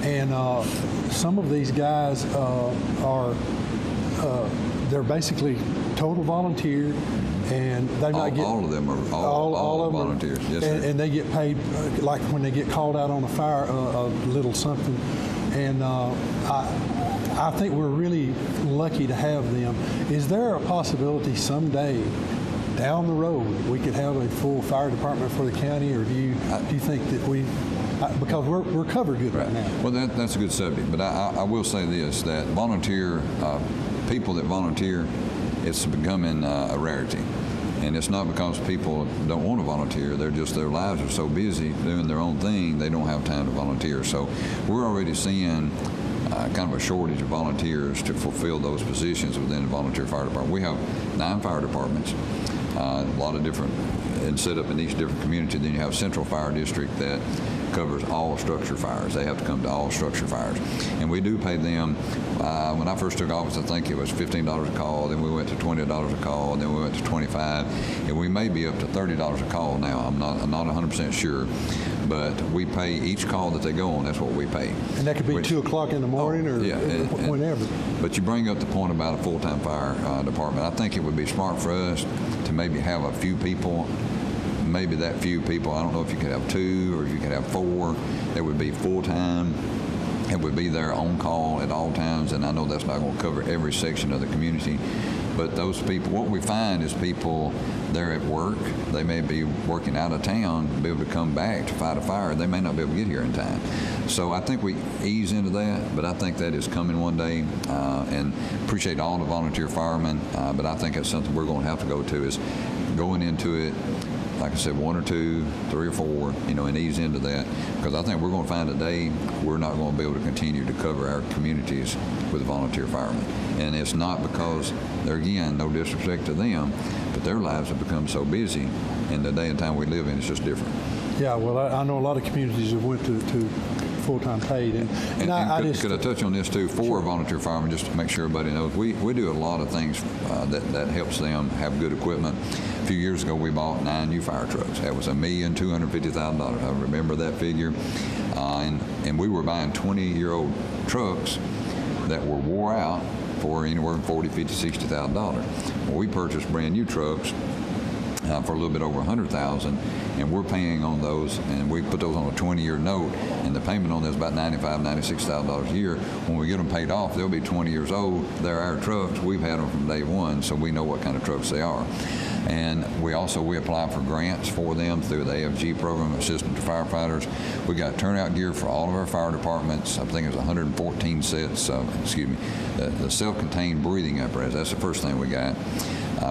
and some of these guys they're basically total volunteer, and they're not getting, all of them are all of them volunteers. Yes, and they get paid like when they get called out on a fire, a little something, and I think we're really lucky to have them. Is there a possibility someday down the road we could have a full fire department for the county, or do you think that because we're covered good right now? Well, that's a good subject, but I will say this, that people that volunteer, it's becoming a rarity. And it's not because people don't want to volunteer, they're just, their lives are so busy doing their own thing, they don't have time to volunteer. So we're already seeing kind of a shortage of volunteers to fulfill those positions within the volunteer fire department. We have 9 fire departments, a lot of different, and set up in each different community. Then you have Central Fire District that covers all structure fires. They have to come to all structure fires. And we do pay them, when I first took office, I think it was $15 a call, then we went to $20 a call, then we went to $25, and we may be up to $30 a call now. I'm not 100% sure, but we pay each call that they go on, that's what we pay. And that could be 2 o'clock in the morning or whenever. But you bring up the point about a full-time fire department. I think it would be smart for us to maybe have a few people, maybe that few people, I don't know if you could have 2 or if you could have 4, that would be full-time. It would be there on call at all times, and I know that's not going to cover every section of the community, But those people, what we find is people, they're at work, they may be working out of town, be able to come back to fight a fire, they may not be able to get here in time. So I think we ease into that, but I think that is coming one day, and appreciate all the volunteer firemen, but I think that's something we're going to have to go to, is going into it, like I said, 1 or 2, 3 or 4, and ease into that, because I think we're going to find a day we're not going to be able to continue to cover our communities with volunteer firemen. And it's not because they're, again, no disrespect to them, but their lives have become so busy, and the day and time we live in is just different. Yeah, well, I know a lot of communities have went to full-time paid, and could I touch on this too for volunteer firemen, just to make sure everybody knows? We do a lot of things that helps them have good equipment. A few years ago, we bought 9 new fire trucks. That was $1,250,000. I remember that figure, and we were buying 20-year-old trucks that were wore out for anywhere from $40,000, $50,000, $60,000. Well, we purchased brand new trucks for a little bit over $100,000, and we're paying on those, and we put those on a 20-year note, and the payment on this is about $95,000, $96,000 a year. When we get them paid off, they'll be 20 years old. They're our trucks. We've had them from day one, so we know what kind of trucks they are. And we apply for grants for them through the AFG program, Assistant to Firefighters. We got turnout gear for all of our fire departments. I think it was 114 sets of, the self-contained breathing apparatus. That's the first thing we got.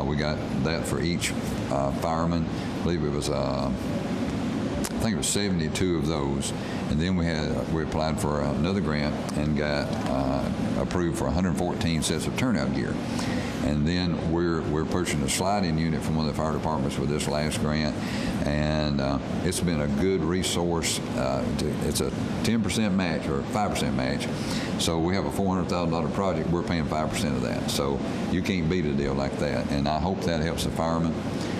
We got that for each fireman. I believe it was, I think it was 72 of those. And then we applied for another grant and got approved for 114 sets of turnout gear. And then we're purchasing a sliding unit from one of the fire departments with this last grant, and it's been a good resource. It's a 10% match or 5% match. So we have a $400,000 project. We're paying 5% of that. So you can't beat a deal like that. And I hope that helps the firemen.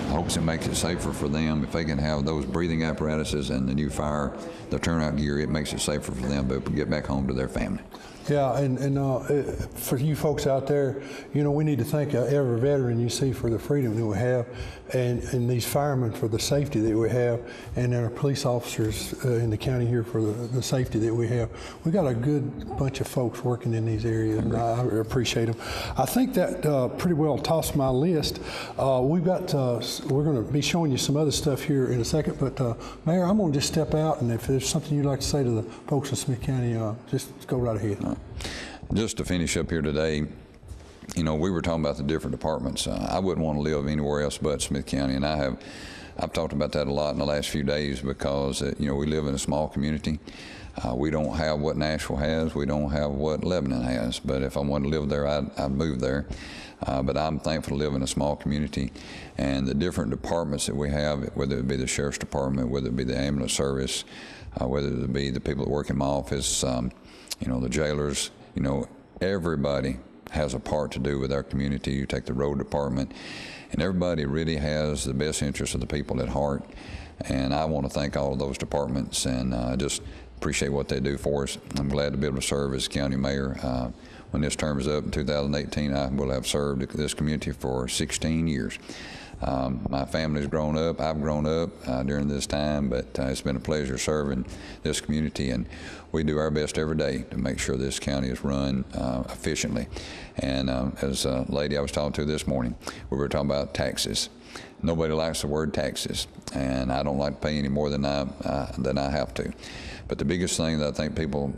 I hope it makes it safer for them. If they can have those breathing apparatuses and the new the turnout gear, it makes it safer for them to get back home to their family. Yeah, and for you folks out there, we need to thank every veteran you see for the freedom that we have, and these firemen for the safety that we have, and our police officers in the county here for the safety that we have. We got a good bunch of folks working in these areas, and I appreciate them. I think that pretty well tossed my list. We're going to be showing you some other stuff here in a second, but Mayor, I'm going to just step out, and if there's something you'd like to say to the folks in Smith County, just go right ahead. Just to finish up here today, we were talking about the different departments. I wouldn't want to live anywhere else but Smith County, and I've talked about that a lot in the last few days because we live in a small community. We don't have what Nashville has. We don't have what Lebanon has. But if I wanted to live there, I'd move there. But I'm thankful to live in a small community, and the different departments that we have, whether it be the Sheriff's Department, whether it be the ambulance service, whether it be the people that work in my office, the jailers, everybody has a part to do with our community. You take the road department, and everybody really has the best interest of the people at heart. And I want to thank all of those departments, and just appreciate what they do for us. I'm glad to be able to serve as county mayor. When this term is up in 2018, I will have served this community for 16 years. My family's grown up. I've grown up during this time, but it's been a pleasure serving this community, and we do our best every day to make sure this county is run efficiently. And as a lady I was talking to this morning, we were talking about taxes. Nobody likes the word taxes, and I don't like to pay any more than I have to. But the biggest thing that I think people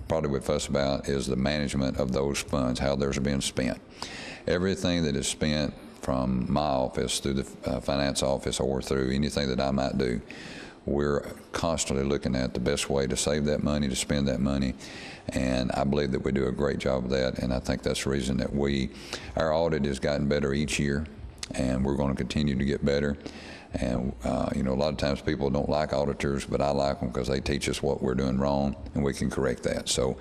probably would fuss about is the management of those funds, how they're being spent. Everything that is spent from my office through the finance office or through anything that I might do, we're constantly looking at the best way to save that money, to spend that money, and I believe that we do a great job of that, and I think that's the reason that our audit has gotten better each year, and we're going to continue to get better. And a lot of times people don't like auditors, but I like them because they teach us what we're doing wrong, and we can correct that. So,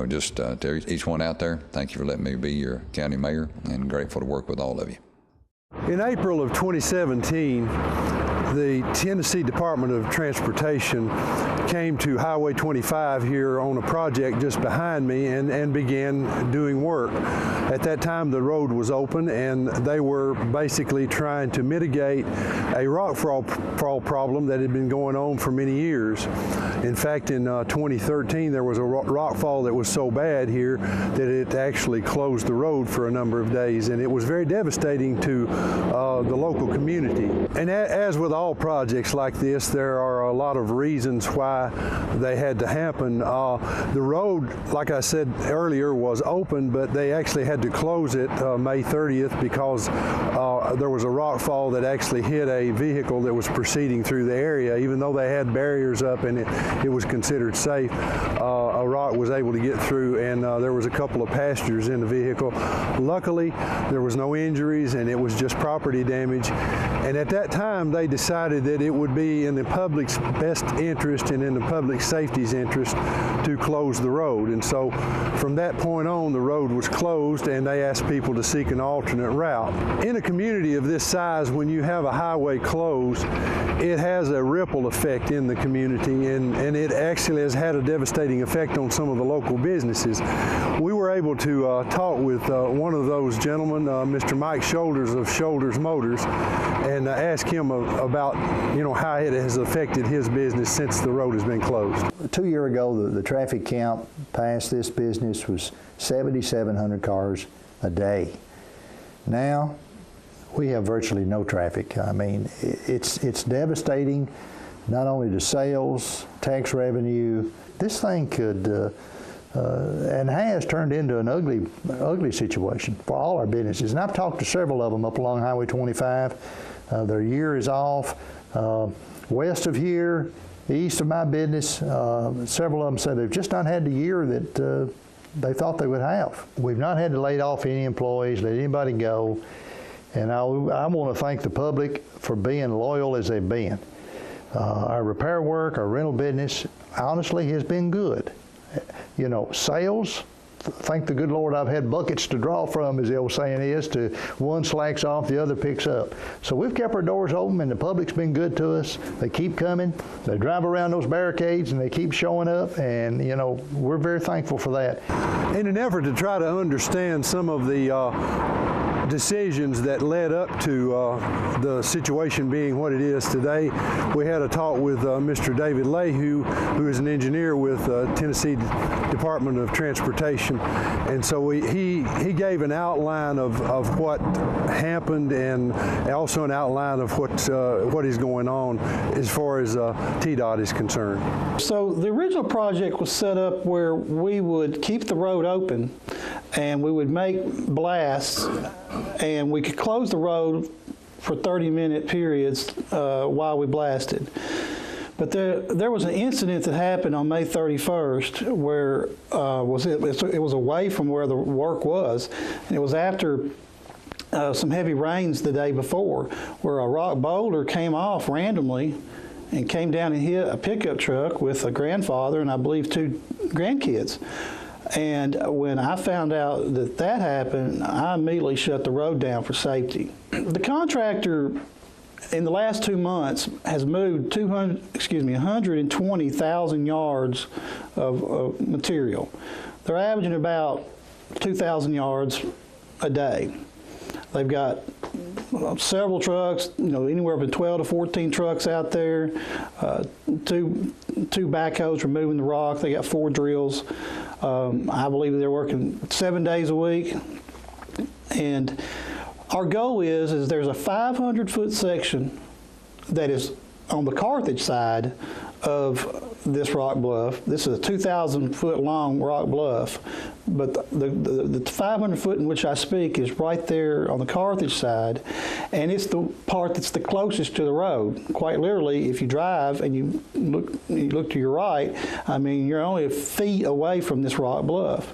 just to each one out there, thank you for letting me be your county mayor, and grateful to work with all of you. In April of 2017, the Tennessee Department of Transportation came to Highway 25 here on a project just behind me and began doing work. At that time, the road was open, and they were basically trying to mitigate a rock fall problem that had been going on for many years. In fact, in 2013, there was a rock fall that was so bad here that it actually closed the road for a number of days, and it was very devastating to the local community. And as with all projects like this, there are a lot of reasons why they had to happen. The road, like I said earlier, was open, but they actually had to close it May 30th because there was a rock fall that actually hit a vehicle that was proceeding through the area. Even though they had barriers up and it was considered safe, a rock was able to get through, and there was a couple of passengers in the vehicle. Luckily, there was no injuries, and it was just property damage. And at that time, they decided that it would be in the public's best interest and in the public safety's interest to close the road. And so from that point on, the road was closed, and they asked people to seek an alternate route. In a community of this size, when you have a highway closed, it has a ripple effect in the community, and it actually has had a devastating effect on some of the local businesses. We were able to talk with one of those gentlemen, Mr. Mike Shoulders of Shoulders Motors, and ask him about, how it has affected his business since the road has been closed. 2 years ago, the traffic count past this business was 7,700 cars a day. Now, we have virtually no traffic. I mean, it's devastating, not only to sales, tax revenue. This thing could, and has turned into an ugly situation for all our businesses. And I've talked to several of them up along Highway 25. Their year is off. West of here, east of my business, several of them said they've just not had the year that they thought they would have. We've not had to lay off any employees, let anybody go. And I want to thank the public for being loyal as they've been. Our repair work, our rental business, honestly has been good. Sales, thank the good Lord I've had buckets to draw from, as the old saying is, to one slacks off, the other picks up. So we've kept our doors open, and the public's been good to us. They keep coming. They drive around those barricades, and they keep showing up, and, we're very thankful for that. In an effort to try to understand some of the decisions that led up to the situation being what it is today, we had a talk with Mr. David Lehue, who is an engineer with Tennessee Department of Transportation. And so he gave an outline of what happened, and also an outline of what is going on as far as TDOT is concerned. So the original project was set up where we would keep the road open, and we would make blasts, and we could close the road for 30-minute periods while we blasted. But there was an incident that happened on May 31st where it was away from where the work was, and it was after some heavy rains the day before, where a rock boulder came off randomly and came down and hit a pickup truck with a grandfather and I believe 2 grandkids. And when I found out that happened, I immediately shut the road down for safety. The contractor in the last 2 months has moved 120,000 yards of material. They're averaging about 2,000 yards a day. They've got several trucks, anywhere from 12 to 14 trucks out there, two backhoes removing the rock. They got 4 drills. I believe they're working 7 days a week. And our goal is there's a 500-foot section that is on the Carthage side of this rock bluff. This is a 2,000-foot long rock bluff, but the 500-foot in which I speak is right there on the Carthage side, and it's the part that's the closest to the road. Quite literally, if you drive and you look to your right, you're only a feet away from this rock bluff.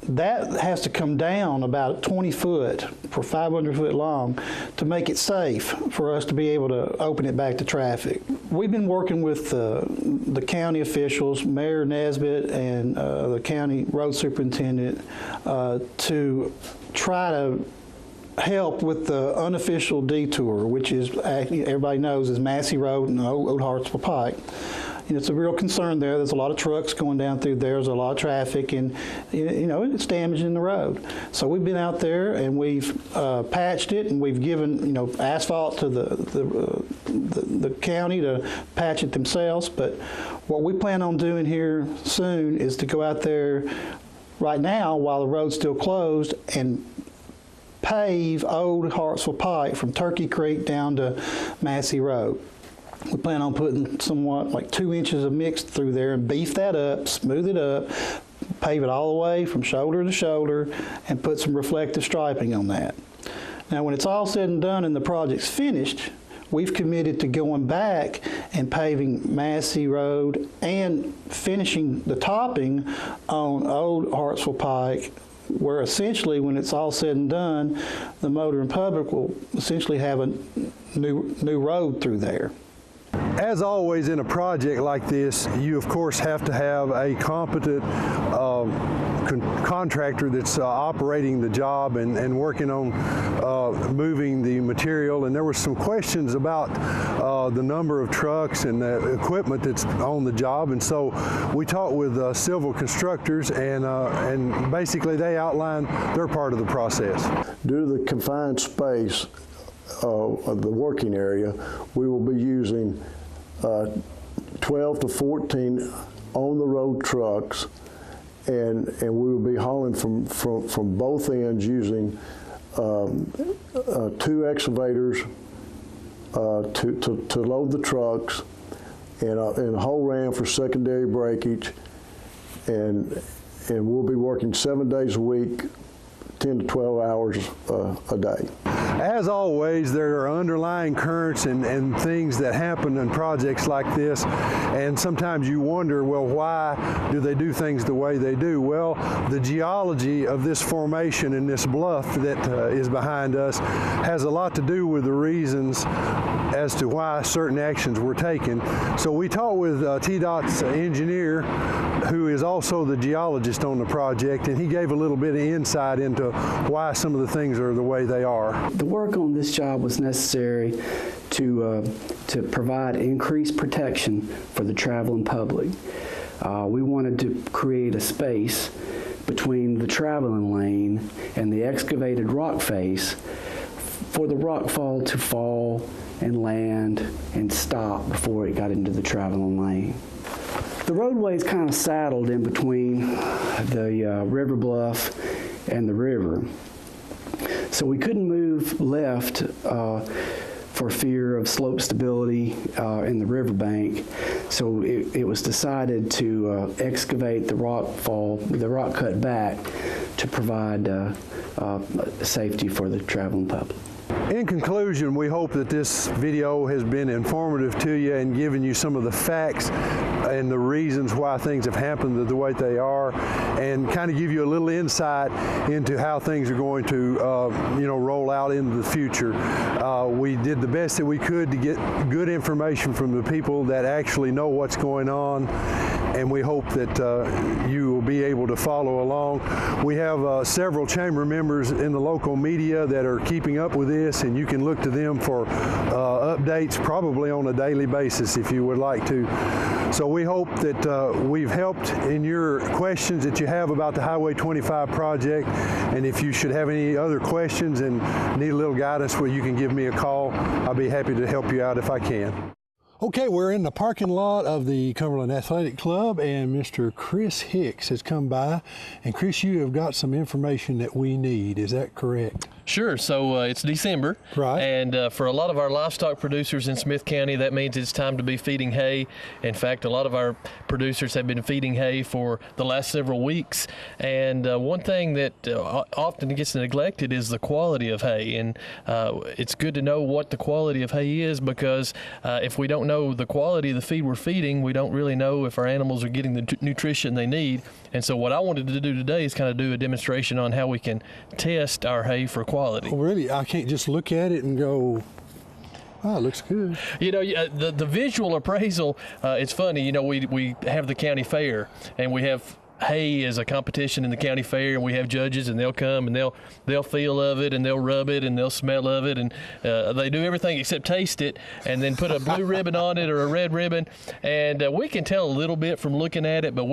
That has to come down about 20 foot for 500 foot long to make it safe for us to be able to open it back to traffic. We've been working with the county officials, Mayor Nesbitt and the county road superintendent to try to help with the unofficial detour, which is, everybody knows, is Massey Road and Old Hartsville Pike. it's a real concern there. There's a lot of trucks going down through there. There's a lot of traffic, and it's damaging the road. So we've been out there and we've patched it, and we've given asphalt to the county to patch it themselves. But what we plan on doing here soon is to go out there right now while the road's still closed and pave Old Hartsville Pike from Turkey Creek down to Massey Road. We plan on putting somewhat like 2 inches of mix through there and beef that up, smooth it up, pave it all the way from shoulder to shoulder, and put some reflective striping on that. Now, when it's all said and done and the project's finished, we've committed to going back and paving Massey Road and finishing the topping on Old Hartsville Pike, where essentially, when it's all said and done, the motoring public will essentially have a new road through there. As always in a project like this, you of course have to have a competent contractor that's operating the job and working on moving the material. And there were some questions about the number of trucks and the equipment that's on the job. And so we talked with Silva Constructors, and basically they outlined their part of the process. Due to the confined space of the working area, we will be using 12 to 14 on-the-road trucks, and we will be hauling from both ends using 2 excavators to load the trucks, and a whole ram for secondary breakage, and we'll be working 7 days a week, 10 to 12 hours a day. As always, there are underlying currents and things that happen in projects like this, and sometimes you wonder, well, why do they do things the way they do? Well, the geology of this formation and this bluff that is behind us has a lot to do with the reasons as to why certain actions were taken. So we talked with TDOT's engineer, who is also the geologist on the project, and he gave a little bit of insight into why some of the things are the way they are. The work on this job was necessary to provide increased protection for the traveling public. We wanted to create a space between the traveling lane and the excavated rock face for the rock fall to fall and land and stop before it got into the traveling lane. The roadway is kind of saddled in between the river bluff and the river. So we couldn't move left for fear of slope stability in the riverbank. So it was decided to excavate the rock cut back to provide safety for the traveling public. In conclusion, we hope that this video has been informative to you and given you some of the facts and the reasons why things have happened the way they are, and kind of give you a little insight into how things are going to roll out into the future. We did the best that we could to get good information from the people that actually know what's going on, and we hope that you will be able to follow along. We have several chamber members in the local media that are keeping up with this, and you can look to them for updates probably on a daily basis if you would like to. So we hope that we've helped in your questions that you have about the Highway 25 project, and if you should have any other questions and need a little guidance, well, you can give me a call. I'll be happy to help you out if I can. Okay, we're in the parking lot of the Cumberland Athletic Club, and Mr. Chris Hicks has come by. And Chris, you have got some information that we need, is that correct? Sure. So it's December, right? And for a lot of our livestock producers in Smith County, that means it's time to be feeding hay. In fact, a lot of our producers have been feeding hay for the last several weeks. And one thing that often gets neglected is the quality of hay. And it's good to know what the quality of hay is, because if we don't know the quality of the feed we're feeding, we don't really know if our animals are getting the nutrition they need. And so what I wanted to do today is kind of do a demonstration on how we can test our hay for quality. Oh, really? I can't just look at it and go, oh, it looks good. You know, the visual appraisal, it's funny, you know, we have the county fair, and we have hay is a competition in the county fair, and we have judges, and they'll come and they'll feel of it, and they'll rub it, and they'll smell of it, and they do everything except taste it, and then put a blue ribbon on it or a red ribbon, and we can tell a little bit from looking at it, but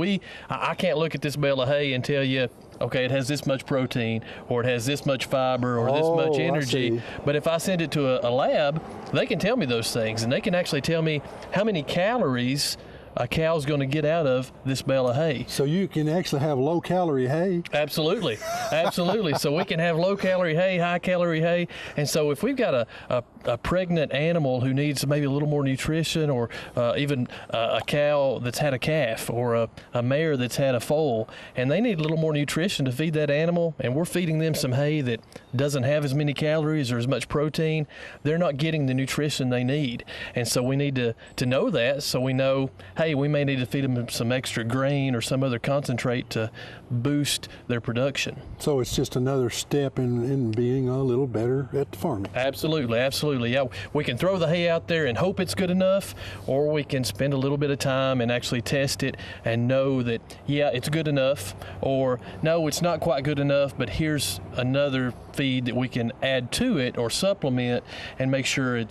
I can't look at this bale of hay and tell you, okay, it has this much protein, or it has this much fiber, or this much energy. But if I send it to a lab, they can tell me those things, and they can actually tell me how many calories a cow's going to get out of this bale of hay. So you can actually have low-calorie hay. Absolutely, absolutely. So we can have low-calorie hay, high-calorie hay, and so if we've got a pregnant animal who needs maybe a little more nutrition, or even a cow that's had a calf, or a mare that's had a foal, and they need a little more nutrition to feed that animal, and we're feeding them some hay that doesn't have as many calories or as much protein, they're not getting the nutrition they need. And so we need to know that, so we know, hey, we may need to feed them some extra grain or some other concentrate to boost their production. So it's just another step in being a little better at farming. Absolutely, absolutely. Yeah, we can throw the hay out there and hope it's good enough, or we can spend a little bit of time and actually test it and know that, yeah, it's good enough, or no, it's not quite good enough, but here's another feed that we can add to it or supplement and make sure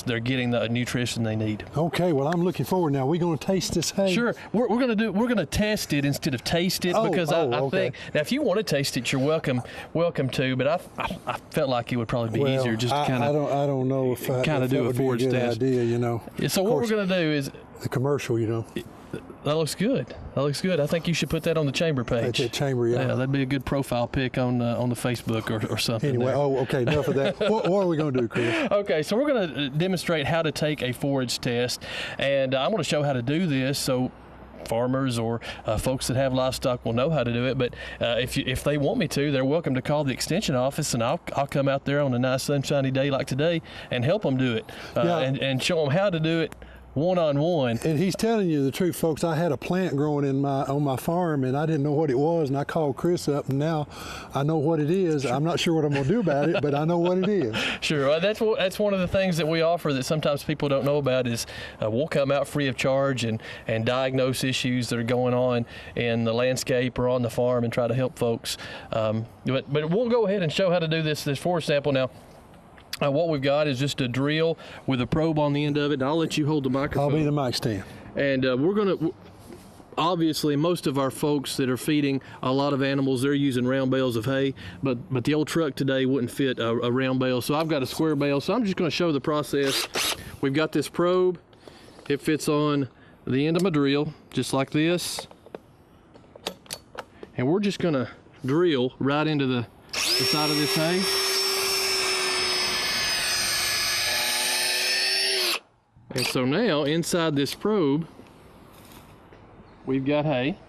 they're getting the nutrition they need. Okay, well, I'm looking forward now. We're going to taste this hay. Sure, we're going to test it instead of taste it, because I think now if you want to taste it, you're welcome to. But I felt like it would probably be easier just to kind of. I don't know if kind of do a forage test. Idea, you know. So what we're going to do is the commercial, you know. That looks good. That looks good. I think you should put that on the chamber page. At the chamber, yeah. Yeah, that'd be a good profile pic on the Facebook or something. Anyway, okay, enough of that. What are we going to do, Chris? Okay, so we're going to demonstrate how to take a forage test, and I'm going to show how to do this so farmers or folks that have livestock will know how to do it. But if they want me to, they're welcome to call the extension office, and I'll come out there on a nice sunshiny day like today and help them do it and show them how to do it one-on-one. And he's telling you the truth, folks. I had a plant growing on my farm, and I didn't know what it was, and I called Chris up, and now I know what it is. Sure. I'm not sure what I'm going to do about it, but I know what it is. Sure. Well, that's one of the things that we offer that sometimes people don't know about is we'll come out free of charge and diagnose issues that are going on in the landscape or on the farm and try to help folks. But we'll go ahead and show how to do this forage sample now. What we've got is just a drill with a probe on the end of it, and I'll let you hold the microphone. I'll be the mic stand. And we're going to, obviously, most of our folks that are feeding a lot of animals, they're using round bales of hay, but the old truck today wouldn't fit a round bale, so I've got a square bale. So I'm just going to show the process. We've got this probe. It fits on the end of my drill, just like this. And we're just going to drill right into the side of this hay. And so now, inside this probe, we've got hay.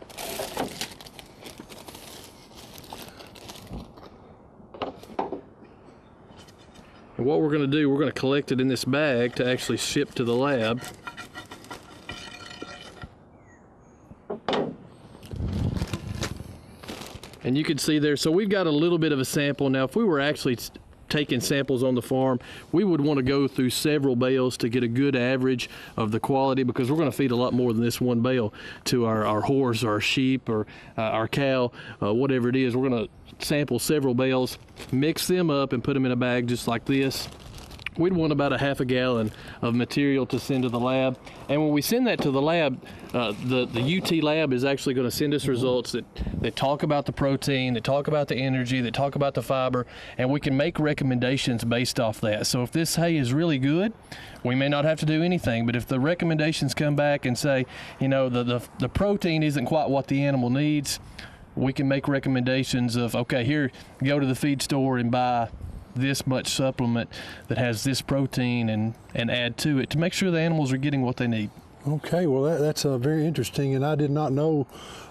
And what we're going to do, we're going to collect it in this bag to actually ship to the lab. And you can see there, so we've got a little bit of a sample. Now, if we were actually taking samples on the farm, we would want to go through several bales to get a good average of the quality, because we're going to feed a lot more than this one bale to our horse or our sheep or our cow, whatever it is. We're going to sample several bales, mix them up, and put them in a bag just like this. We'd want about a half a gallon of material to send to the lab. And when we send that to the lab, the UT lab is actually going to send us results that talk about the protein, that talk about the energy, that talk about the fiber, and we can make recommendations based off that. So if this hay is really good, we may not have to do anything, but if the recommendations come back and say, you know, the protein isn't quite what the animal needs, we can make recommendations of, okay, here, go to the feed store and buy this much supplement that has this protein and add to it to make sure the animals are getting what they need. Okay, well that's very interesting, and I did not know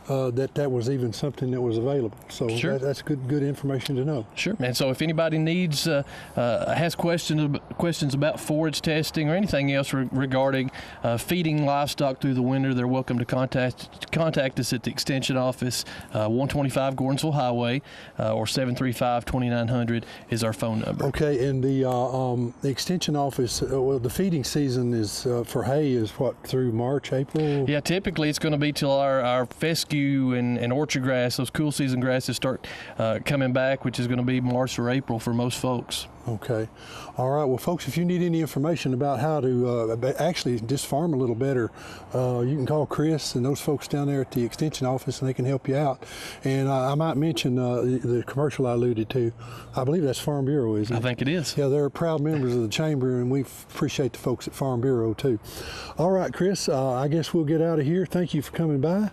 that was even something that was available. So sure. That's good information to know. Sure, and so if anybody needs has questions about forage testing or anything else regarding feeding livestock through the winter, they're welcome to contact us at the Extension office, 125 Gordonsville Highway, or 735-2900 is our phone number. Okay, and the Extension office, well, the feeding season is for hay is what, through March, April? Yeah, typically it's going to be till our fescue fescue and orchard grass, those cool season grasses start coming back, which is going to be March or April for most folks. Okay. All right. Well, folks, if you need any information about how to actually just farm a little better, you can call Chris and those folks down there at the Extension office, and they can help you out. And I might mention the commercial I alluded to. I believe that's Farm Bureau, isn't it? I think it is. Yeah, they're proud members of the Chamber, and we appreciate the folks at Farm Bureau, too. All right, Chris, I guess we'll get out of here. Thank you for coming by,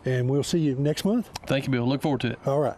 and we'll see you next month. Thank you, Bill. Look forward to it. All right.